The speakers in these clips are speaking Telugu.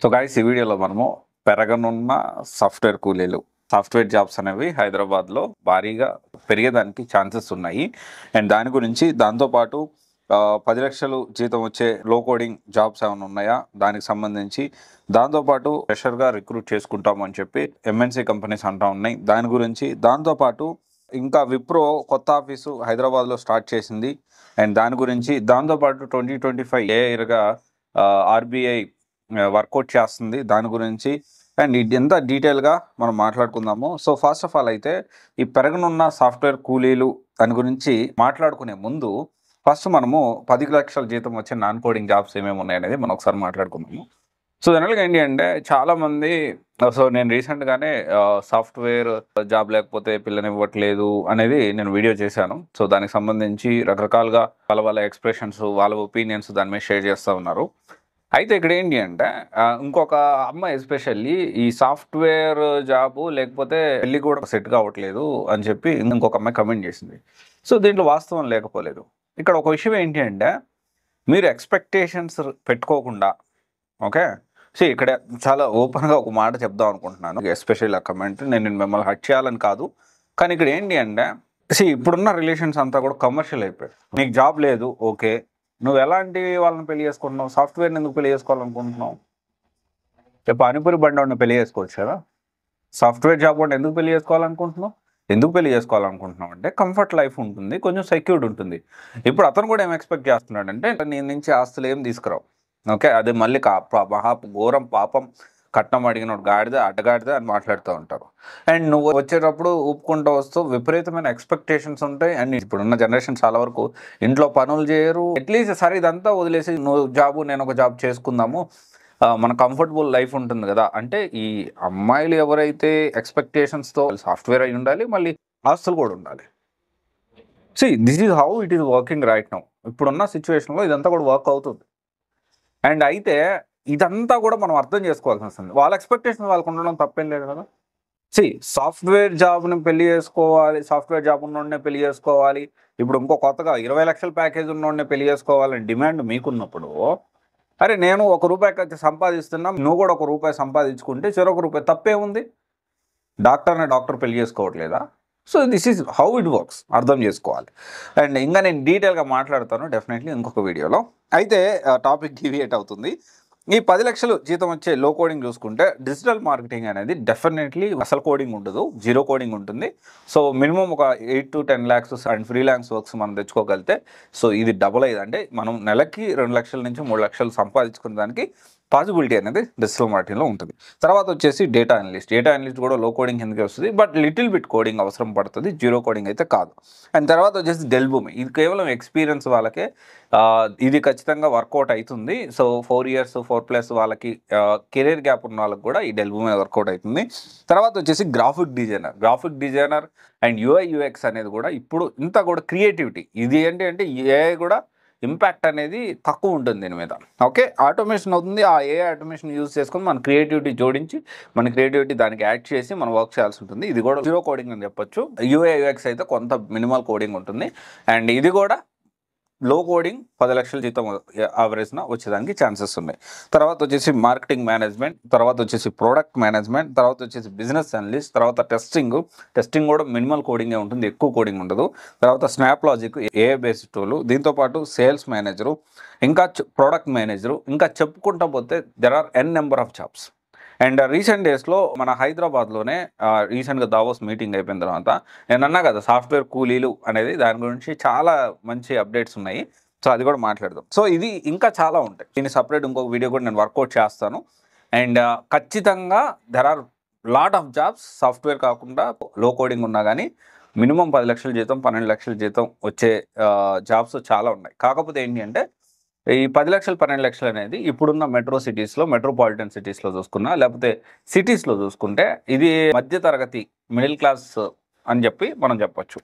సో గైస్, ఈ వీడియోలో మనము పెరగనున్న సాఫ్ట్వేర్ కూలీలు, సాఫ్ట్వేర్ జాబ్స్ అనేవి హైదరాబాద్లో భారీగా పెరిగేదానికి ఛాన్సెస్ ఉన్నాయి. అండ్ దాని గురించి దాంతోపాటు 10 లక్షలు జీతం వచ్చే లో కోడింగ్ జాబ్స్ ఏమైనా ఉన్నాయా దానికి సంబంధించి, దాంతోపాటు ఫ్రెషర్గా రిక్రూట్ చేసుకుంటామని చెప్పి ఎంఎన్సీ కంపెనీస్ అంటూ ఉన్నాయి. దాని గురించి దాంతోపాటు ఇంకా విప్రో కొత్త ఆఫీసు హైదరాబాద్లో స్టార్ట్ చేసింది. అండ్ దాని గురించి దాంతోపాటు 2025 ఏ ఇయర్గా ఆర్బీఐ వర్కౌట్ చేస్తుంది. దాని గురించి అండ్ ఇది ఎంత డీటెయిల్గా మనం మాట్లాడుకుందాము. సో ఫస్ట్ ఆఫ్ ఆల్ అయితే ఈ పెరగనున్న సాఫ్ట్వేర్ కూలీలు దాని గురించి మాట్లాడుకునే ముందు ఫస్ట్ మనము 10 లక్షల జీతం వచ్చే నాన్ కోడింగ్ జాబ్స్ ఏమేమి ఉన్నాయనేది మనం ఒకసారి మాట్లాడుకుందాము. సో జనరల్గా ఏంటి అంటే చాలామంది, సో నేను రీసెంట్గానే సాఫ్ట్వేర్ జాబ్ లేకపోతే పిల్లనివ్వట్లేదు అనేది నేను వీడియో చేశాను. సో దానికి సంబంధించి రకరకాలుగా వాళ్ళ ఎక్స్ప్రెషన్స్, వాళ్ళ ఒపీనియన్స్ దాని మీద షేర్ చేస్తూ ఉన్నారు. అయితే ఇక్కడ ఏంటి అంటే ఇంకొక అమ్మాయి ఎస్పెషల్లీ ఈ సాఫ్ట్వేర్ జాబు లేకపోతే పెళ్ళి కూడా సెట్ కావట్లేదు అని చెప్పి ఇంకొక అమ్మాయి కమెంట్ చేసింది. సో దీంట్లో వాస్తవం లేకపోలేదు. ఇక్కడ ఒక విషయం ఏంటి అంటే మీరు ఎక్స్పెక్టేషన్స్ పెట్టుకోకుండా, ఓకే, సో ఇక్కడ చాలా ఓపెన్గా ఒక మాట చెప్దాం అనుకుంటున్నాను. ఎస్పెషల్లీ ఆ కమెంట్ నేను మిమ్మల్ని హట్ చేయాలని కాదు, కానీ ఇక్కడ ఏంటి అంటే ఇప్పుడున్న రిలేషన్స్ అంతా కూడా కమర్షియల్ అయిపోయాయి. నీకు జాబ్ లేదు, ఓకే, నువ్వు ఎలాంటి వాళ్ళని పెళ్లి చేసుకుంటున్నావు? సాఫ్ట్వేర్ని ఎందుకు పెళ్లి చేసుకోవాలనుకుంటున్నావు? పానీపూరి బండి వాడిని పెళ్లి చేసుకోవచ్చు కదా. సాఫ్ట్వేర్ జాబ్ వాడిని ఎందుకు పెళ్లి చేసుకోవాలనుకుంటున్నావు? ఎందుకు పెళ్లి చేసుకోవాలనుకుంటున్నావు అంటే కంఫర్ట్ లైఫ్ ఉంటుంది, కొంచెం సెక్యూర్డ్ ఉంటుంది. ఇప్పుడు అతను కూడా ఏం ఎక్స్పెక్ట్ చేస్తున్నాడు అంటే నీ నుంచి ఆస్తులు ఏం తీసుకురావు, ఓకే, అదే మళ్ళీ మహా ఘోరం పాపం కట్నం అడిగినోడు గాడిద అడ్డగాడిద అని మాట్లాడుతూ ఉంటారు. అండ్ నువ్వు వచ్చేటప్పుడు ఊపుకుంటూ వస్తూ విపరీతమైన ఎక్స్పెక్టేషన్స్ ఉంటాయి. అండ్ ఇప్పుడున్న జనరేషన్ చాలా వరకు ఇంట్లో పనులు చేయరు. అట్లీస్ట్ సరే ఇదంతా వదిలేసి నువ్వు జాబు నేను ఒక జాబ్ చేసుకుందాము, మన కంఫర్టబుల్ లైఫ్ ఉంటుంది కదా అంటే ఈ అమ్మాయిలు ఎవరైతే ఎక్స్పెక్టేషన్స్తో సాఫ్ట్వేర్ అయి ఉండాలి, మళ్ళీ ఆస్తులు కూడా ఉండాలి. This is how it is working right now. ఇప్పుడున్న సిచ్యువేషన్లో ఇదంతా కూడా వర్క్ అవుతుంది. అండ్ అయితే ఇదంతా కూడా మనం అర్థం చేసుకోవాల్సి వస్తుంది. వాళ్ళ ఎక్స్పెక్టేషన్ వాళ్ళకు ఉండడం తప్పేం లేదు కదా. సాఫ్ట్వేర్ జాబ్ని పెళ్లి చేసుకోవాలి, సాఫ్ట్వేర్ జాబ్ ఉన్నోడనే పెళ్లి చేసుకోవాలి, ఇప్పుడు ఇంకో కొత్తగా 20 లక్షల ప్యాకేజ్ ఉన్నోడనే పెళ్లి చేసుకోవాలని డిమాండ్ మీకున్నప్పుడు, అరే నేను ₹1 సంపాదిస్తున్నా, నువ్వు కూడా ₹1 సంపాదించుకుంటే ₹1 తప్పే ఉంది. డాక్టర్ పెళ్లి చేసుకోవట్లేదా? So this is how it works, అర్థం చేసుకోవాలి. అండ్ ఇంకా నేను డీటెయిల్గా మాట్లాడతాను డెఫినెట్లీ ఇంకొక వీడియోలో. అయితే టాపిక్ డివియేట్ అవుతుంది. ఈ 10 లక్షలు జీతం వచ్చే లో కోడింగ్ చూసుకుంటే డిజిటల్ మార్కెటింగ్ అనేది డెఫినెట్లీ అసలు కోడింగ్ ఉండదు, జీరో కోడింగ్ ఉంటుంది. సో మినిమం ఒక 8 to 10 lakhs and freelance works మనం తెచ్చుకోగలిగితే సో ఇది డబుల్ అయ్యేది. అంటే మనం నెలకి 2 లక్షల నుంచి 3 లక్షలు సంపాదించుకునే దానికి పాసిబిలిటీ అనేది డిజిటల్ మార్కెటింగ్లో ఉంటుంది. తర్వాత వచ్చేసి డేటా అనలిస్ట్ కూడా లో కోడింగ్ కిందకి వస్తుంది, బట్ లిటిల్ బిట్ కోడింగ్ అవసరం పడుతుంది, జీరో కోడింగ్ అయితే కాదు. అండ్ తర్వాత వచ్చేసి డెల్భూమి, ఇది కేవలం ఎక్స్పీరియన్స్ వాళ్ళకే ఇది ఖచ్చితంగా వర్కౌట్ అవుతుంది. సో 4 years 4+ వాళ్ళకి కెరీర్ గ్యాప్ ఉన్న వాళ్ళకి కూడా ఈ డెల్భూమి వర్కౌట్ అవుతుంది. తర్వాత వచ్చేసి గ్రాఫిక్ డిజైనర్ అండ్ యూఐ/యూఎక్స్ అనేది కూడా ఇప్పుడు ఇంత కూడా క్రియేటివిటీ, ఇది ఏంటి అంటే ఏఐ కూడా ఇంపాక్ట్ అనేది తక్కువ ఉంటుంది దీని మీద, ఓకే, ఆటోమేషన్ అవుతుంది. ఆ ఏఐ ఆటోమేషన్ యూజ్ చేసుకొని మన క్రియేటివిటీ జోడించి మన క్రియేటివిటీ దానికి యాడ్ చేసి మనం వర్క్ చేయాల్సి ఉంటుంది. ఇది కూడా జీరో కోడింగ్ అని చెప్పొచ్చు. యూఐ/యూఎక్స్ అయితే కొంత మినిమల్ కోడింగ్ ఉంటుంది. అండ్ ఇది కూడా లో కోడింగ్ 10 లక్షల జీతం యావరేజ్న వచ్చేదానికి ఛాన్సెస్ ఉన్నాయి. తర్వాత వచ్చేసి మార్కెటింగ్ మేనేజ్మెంట్, తర్వాత వచ్చేసి ప్రోడక్ట్ మేనేజ్మెంట్, తర్వాత వచ్చేసి బిజినెస్ అనలిస్ట్, తర్వాత టెస్టింగ్ కూడా మినిమల్ కోడింగే ఉంటుంది, ఎక్కువ కోడింగ్ ఉండదు. తర్వాత SnapLogic AI based tool, దీంతోపాటు సేల్స్ మేనేజరు, ఇంకా ప్రోడక్ట్ మేనేజరు, ఇంకా చెప్పుకుంటా పోతే there are n number of jobs. And recent డేస్లో మన హైదరాబాద్లోనే రీసెంట్గా దావోస్ మీటింగ్ అయిపోయిన తర్వాత నేను అన్నా కదా సాఫ్ట్వేర్ కూలీలు అనేది, దాని గురించి చాలా మంచి అప్డేట్స్ ఉన్నాయి. సో అది కూడా మాట్లాడదాం. సో ఇది ఇంకా చాలా ఉంటాయి, దీన్ని సపరేట్ ఇంకొక వీడియో కూడా నేను వర్కౌట్ చేస్తాను. అండ్ ఖచ్చితంగా there are lot of jobs, software కాకుండా లో కోడింగ్ ఉన్నా కానీ మినిమం 10 లక్షల జీతం 12 లక్షల జీతం వచ్చే జాబ్స్ చాలా ఉన్నాయి. కాకపోతే ఏంటి అంటే ఈ 10 లక్షలు 12 లక్షలు అనేది ఇప్పుడున్న మెట్రోపాలిటన్ సిటీస్లో చూసుకున్నా, లేకపోతే సిటీస్లో చూసుకుంటే ఇది మధ్యతరగతి మిడిల్ క్లాస్ అని చెప్పి మనం చెప్పొచ్చు.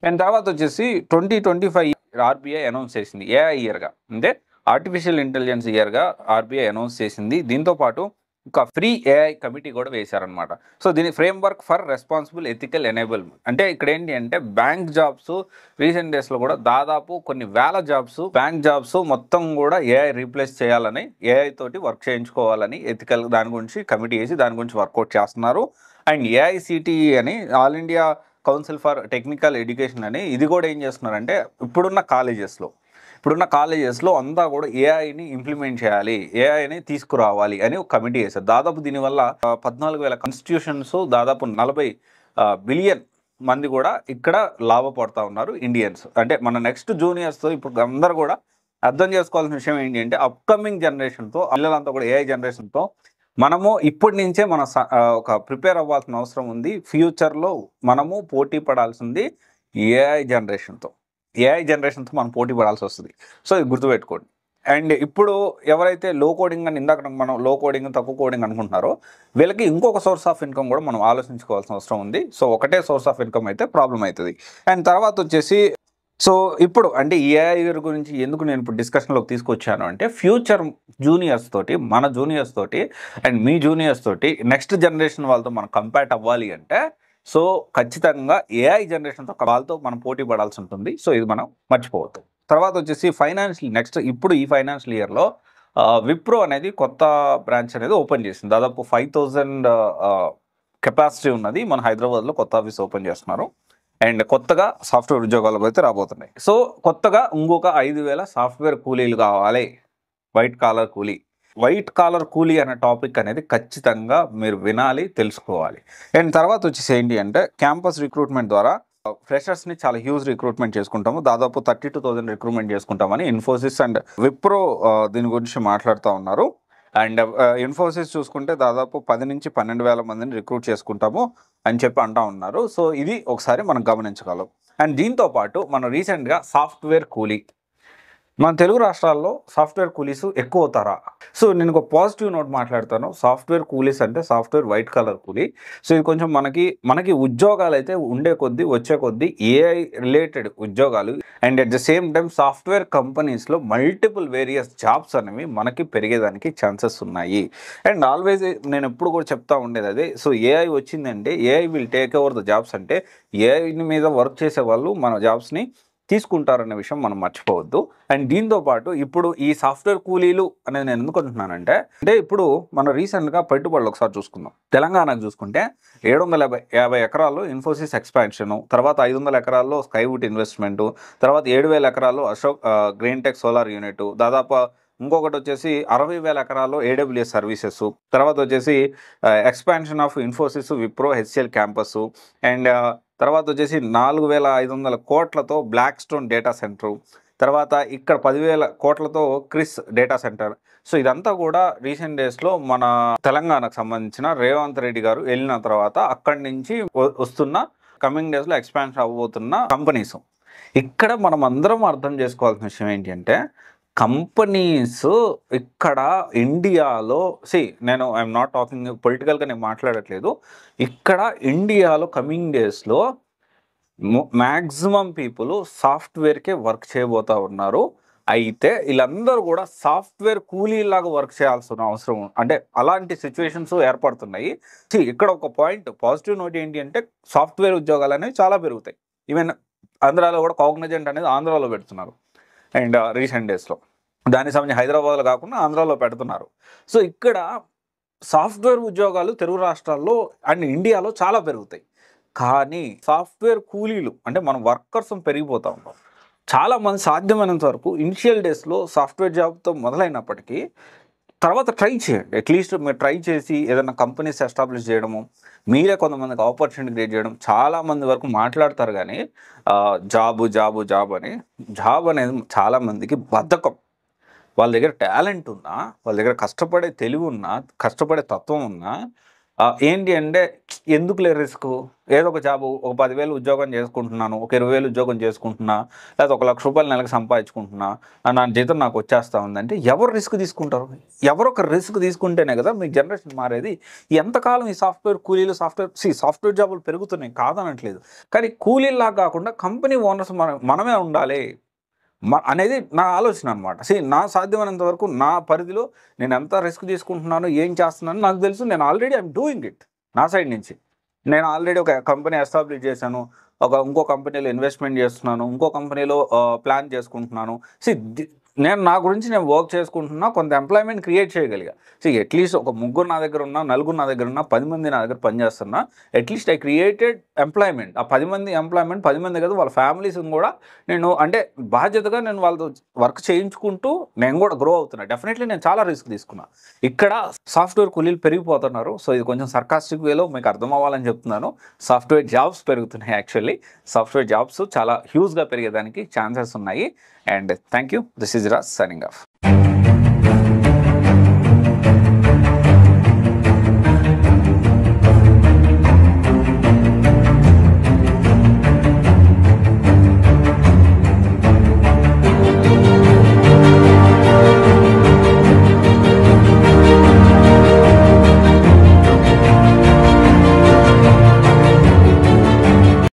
అండ్ తర్వాత వచ్చేసి 2025 ఆర్బీఐ అనౌన్స్ చేసింది ఏఐ ఇయర్గా, అంటే ఆర్టిఫిషియల్ ఇంటెలిజెన్స్ ఇయర్గా ఆర్బీఐ అనౌన్స్ చేసింది. దీంతోపాటు ఒక ఫ్రీ ఏఐ కమిటీ కూడా వేశారనమాట. సో దీని framework for responsible ethical enablement. అంటే ఇక్కడ ఏంటి అంటే బ్యాంక్ జాబ్స్ రీసెంట్ డేస్లో కూడా దాదాపు కొన్ని వేల జాబ్స్ బ్యాంక్ జాబ్స్ మొత్తం కూడా ఏఐ రీప్లేస్ చేయాలని, ఏఐ తోటి వర్క్ చేయించుకోవాలని ఎథికల్ దాని గురించి కమిటీ వేసి దాని గురించి వర్కౌట్ చేస్తున్నారు. అండ్ ఏఐసిటిఈ అని all India council for technical education అని ఇది కూడా ఏం చేస్తున్నారంటే ఇప్పుడున్న కాలేజెస్లో అంతా కూడా ఏఐని ఇంప్లిమెంట్ చేయాలి, ఏఐని తీసుకురావాలి అని ఒక కమిటీ వేశారు. దాదాపు దీనివల్ల 14,000 ఇన్స్టిట్యూషన్స్, దాదాపు 40 బిలియన్ మంది కూడా ఇక్కడ లాభపడతా ఉన్నారు ఇండియన్స్. అంటే మన నెక్స్ట్ జూనియర్స్తో ఇప్పుడు అందరూ కూడా అర్థం చేసుకోవాల్సిన విషయం ఏంటి అంటే అప్కమింగ్ జనరేషన్తో, పిల్లలంతా కూడా ఏఐ జనరేషన్తో మనము ఇప్పటి నుంచే ఒక ప్రిపేర్ అవ్వాల్సిన అవసరం ఉంది. ఫ్యూచర్లో మనము పోటీ పడాల్సింది ఏఐ జనరేషన్తో మనం పోటీ పడాల్సి వస్తుంది. సో ఇది గుర్తుపెట్టుకోండి. అండ్ ఇప్పుడు ఎవరైతే లో కోడింగ్ అని ఇందాక మనం లో కోడింగ్ తక్కువ కోడింగ్ అనుకుంటున్నారో వీళ్ళకి ఇంకొక సోర్స్ ఆఫ్ ఇన్కమ్ కూడా మనం ఆలోచించుకోవాల్సిన అవసరం ఉంది. సో ఒకటే సోర్స్ ఆఫ్ ఇన్కమ్ అయితే ప్రాబ్లం అవుతుంది. అండ్ తర్వాత వచ్చేసి సో ఇప్పుడు అంటే ఏఐ గురించి ఎందుకు నేను ఇప్పుడు డిస్కషన్లోకి తీసుకొచ్చాను అంటే ఫ్యూచర్ జూనియర్స్ తోటి, మన జూనియర్స్ తోటి అండ్ మీ జూనియర్స్ తోటి నెక్స్ట్ జనరేషన్ వాళ్ళతో మనం కంపేర్ అవ్వాలి అంటే సో ఖచ్చితంగా ఏఐ జనరేషన్తో వాళ్ళతో మనం పోటీ పడాల్సి ఉంటుంది. సో ఇది మనం మర్చిపోవద్దు. తర్వాత వచ్చేసి ఇప్పుడు ఈ ఫైనాన్షియల్ ఇయర్లో విప్రో అనేది కొత్త బ్రాంచ్ అనేది ఓపెన్ చేసింది. దాదాపు 5,000 కెపాసిటీ ఉన్నది. మన హైదరాబాద్లో కొత్త ఆఫీస్ ఓపెన్ చేస్తున్నారు. అండ్ కొత్తగా సాఫ్ట్వేర్ ఉద్యోగాలకు అయితే రాబోతున్నాయి. సో కొత్తగా ఇంకొక 5,000 సాఫ్ట్వేర్ కూలీలు కావాలి. వైట్ కాలర్ కూలీ అనే టాపిక్ అనేది ఖచ్చితంగా మీరు వినాలి, తెలుసుకోవాలి. అండ్ తర్వాత వచ్చేసి ఏంటి అంటే క్యాంపస్ రిక్రూట్మెంట్ ద్వారా ఫ్రెషర్స్ని చాలా హ్యూజ్ రిక్రూట్మెంట్ చేసుకుంటాము. దాదాపు 32,000 రిక్రూట్మెంట్ చేసుకుంటామని ఇన్ఫోసిస్ అండ్ విప్రో దీని గురించి మాట్లాడుతూ ఉన్నారు. అండ్ ఇన్ఫోసిస్ చూసుకుంటే దాదాపు 10 నుంచి 12,000 మందిని రిక్రూట్ చేసుకుంటాము అని చెప్పి అంటూ ఉన్నారు. సో ఇది ఒకసారి మనం గమనించగలం. అండ్ దీంతో పాటు మనం రీసెంట్గా సాఫ్ట్వేర్ కూలీ మన తెలుగు రాష్ట్రాల్లో సాఫ్ట్వేర్ కూలీస్ ఎక్కువ అవుతారా? సో నేను ఒక పాజిటివ్ నోట్ మాట్లాడతాను. సాఫ్ట్వేర్ కూలీస్ అంటే సాఫ్ట్వేర్ వైట్ కలర్ కూలీ. సో ఇది కొంచెం మనకి ఉద్యోగాలు అయితే వచ్చే కొద్దీ ఏఐ రిలేటెడ్ ఉద్యోగాలు and at the same time software కంపెనీస్లో మల్టిపుల్ వేరియస్ జాబ్స్ అనేవి మనకి పెరిగేదానికి ఛాన్సెస్ ఉన్నాయి. అండ్ ఆల్వేస్ నేను ఎప్పుడు కూడా చెప్తా ఉండేది అదే. సో ఏఐ వచ్చిందంటే AI will take over the jobs. అంటే ఏఐ మీద వర్క్ చేసే వాళ్ళు మన జాబ్స్ని తీసుకుంటారనే విషయం మనం మర్చిపోవద్దు. అండ్ దీంతో పాటు ఇప్పుడు ఈ సాఫ్ట్వేర్ కూలీలు అనేది నేను ఎందుకు అంటున్నానంటే ఇప్పుడు మనం రీసెంట్గా పెట్టుబడులు ఒకసారి చూసుకుందాం. తెలంగాణకు చూసుకుంటే 750 ఎకరాల్లో ఇన్ఫోసిస్ ఎక్స్పాన్షను, తర్వాత 500 ఎకరాల్లో స్కైవుడ్ ఇన్వెస్ట్మెంటు, తర్వాత 7,000 ఎకరాల్లో Ashok green tech solar unit, దాదాపు ఇంకొకటి వచ్చేసి 60,000 ఎకరాల్లో ఏడబ్ల్యూఎస్ సర్వీసెస్, తర్వాత వచ్చేసి expansion of Infosys Wipro HCl campus, and తర్వాత వచ్చేసి 4,500 కోట్లతో బ్లాక్ స్టోన్ డేటా సెంటర్, తర్వాత ఇక్కడ 10,000 కోట్లతో క్రిస్ డేటా సెంటర్. సో ఇదంతా కూడా రీసెంట్ డేస్లో మన తెలంగాణకు సంబంధించిన రేవంత్ రెడ్డి గారు వెళ్ళిన తర్వాత అక్కడి నుంచి వస్తున్న కమింగ్ డేస్లో ఎక్స్పాన్షన్ అవ్వబోతున్న కంపెనీస్. ఇక్కడ మనం అందరం అర్థం చేసుకోవాల్సిన విషయం ఏంటి అంటే కంపెనీస్ ఇక్కడ ఇండియాలో నేను ఐఎమ్ నాట్ టాకింగ్ పొలిటికల్గా నేను మాట్లాడట్లేదు. ఇక్కడ ఇండియాలో కమింగ్ డేస్లో మ్యాక్సిమం పీపుల్ సాఫ్ట్వేర్కే వర్క్ చేయబోతూ ఉన్నారు. అయితే వీళ్ళందరూ కూడా సాఫ్ట్వేర్ కూలీలాగా వర్క్ చేయాల్సిన అవసరం అంటే అలాంటి సిచ్యువేషన్స్ ఏర్పడుతున్నాయి. ఇక్కడ ఒక పాజిటివ్ నోట్ ఏంటి అంటే సాఫ్ట్వేర్ ఉద్యోగాలు అనేవి చాలా పెరుగుతాయి. ఈవెన్ ఆంధ్రాలో కూడా కాగ్నిజెంట్ అనేది ఆంధ్రాలో పెడుతున్నారు. అండ్ రీసెంట్ డేస్లో దానికి సంబంధించి హైదరాబాద్లో కాకుండా ఆంధ్రాలో పెడుతున్నారు. సో ఇక్కడ సాఫ్ట్వేర్ ఉద్యోగాలు తెలుగు రాష్ట్రాల్లో అండ్ ఇండియాలో చాలా పెరుగుతాయి. కానీ సాఫ్ట్వేర్ కూలీలు అంటే మనం వర్కర్స్ పెరిగిపోతూ ఉంటాం. చాలామంది సాధ్యమైనంత వరకు ఇనిషియల్ డేస్లో సాఫ్ట్వేర్ జాబ్తో మొదలైనప్పటికీ తర్వాత ట్రై చేయండి. అట్లీస్ట్ మీరు ట్రై చేసి ఏదైనా కంపెనీస్ ఎస్టాబ్లిష్ చేయడము, మీరే కొంతమందికి ఆపర్చునిటీ క్రియేట్ చేయడం. చాలామంది వరకు మాట్లాడతారు కానీ జాబ్ అనేది చాలామందికి బద్ధకం. వాళ్ళ దగ్గర టాలెంట్ ఉన్నా, వాళ్ళ దగ్గర కష్టపడే తెలివి ఉన్నా, కష్టపడే తత్వం ఉన్నా ఏంటి అంటే ఎందుకులే రిస్క్, ఏదో ఒక జాబు ఒక 10,000 ఉద్యోగం చేసుకుంటున్నాను, ఒక 20,000 ఉద్యోగం చేసుకుంటున్నా, లేదా ఒక ₹1,00,000 నెలకు సంపాదించుకుంటున్నా, నా జీతం నాకు వచ్చేస్తూ ఉందంటే ఎవరు రిస్క్ తీసుకుంటారు? ఎవరో ఒక రిస్క్ తీసుకుంటేనే కదా మీ జనరేషన్ మారేది. ఎంతకాలం ఈ సాఫ్ట్వేర్ కూలీలు సాఫ్ట్వేర్ జాబులు పెరుగుతున్నాయి కాదనట్లేదు, కానీ కూలీలా కాకుండా కంపెనీ ఓనర్స్ మనమే ఉండాలి. అనేది నా ఆలోచన అనమాట. నా సాధ్యమైనంత వరకు నా పరిధిలో నేను ఎంత రిస్క్ తీసుకుంటున్నాను, ఏం చేస్తున్నాను నాకు తెలుసు. నేను ఆల్రెడీ ఐఎమ్ డూయింగ్ ఇట్ నా సైడ్ నుంచి. నేను ఆల్రెడీ ఒక కంపెనీ ఎస్టాబ్లిష్ చేశాను. ఇంకో కంపెనీలో ఇన్వెస్ట్మెంట్ చేస్తున్నాను. ఇంకో కంపెనీలో ప్లాన్ చేసుకుంటున్నాను. నేను నా గురించి నేను వర్క్ చేసుకుంటున్నా, కొంత ఎంప్లాయ్మెంట్ క్రియేట్ చేయగలిగా. అట్లీస్ట్ ఒక ముగ్గురు నా దగ్గర ఉన్నా, నలుగురు నా దగ్గర ఉన్నా, 10 మంది నా దగ్గర పనిచేస్తున్నా, అట్లీస్ట్ ఐ క్రియేటెడ్ ఎంప్లాయ్మెంట్. ఆ 10 మంది ఎంప్లాయ్మెంట్ 10 మంది కదా, వాళ్ళ ఫ్యామిలీస్ని కూడా నేను అంటే బాధ్యతగా నేను వాళ్ళతో వర్క్ చేయించుకుంటూ నేను కూడా గ్రో అవుతున్నా. డెఫినెట్లీ నేను చాలా రిస్క్ తీసుకున్నా. ఇక్కడ సాఫ్ట్వేర్ కూలీలు పెరిగిపోతున్నారు. ఇది కొంచెం సర్కాస్టిక్ వేలో మీకు అర్థం అవ్వాలని చెప్తున్నాను. సాఫ్ట్వేర్ జాబ్స్ పెరుగుతున్నాయి. యాక్చువల్లీ సాఫ్ట్వేర్ జాబ్స్ చాలా హ్యూజ్గా పెరిగేదానికి ఛాన్సెస్ ఉన్నాయి. And thank you. This is Raj signing off.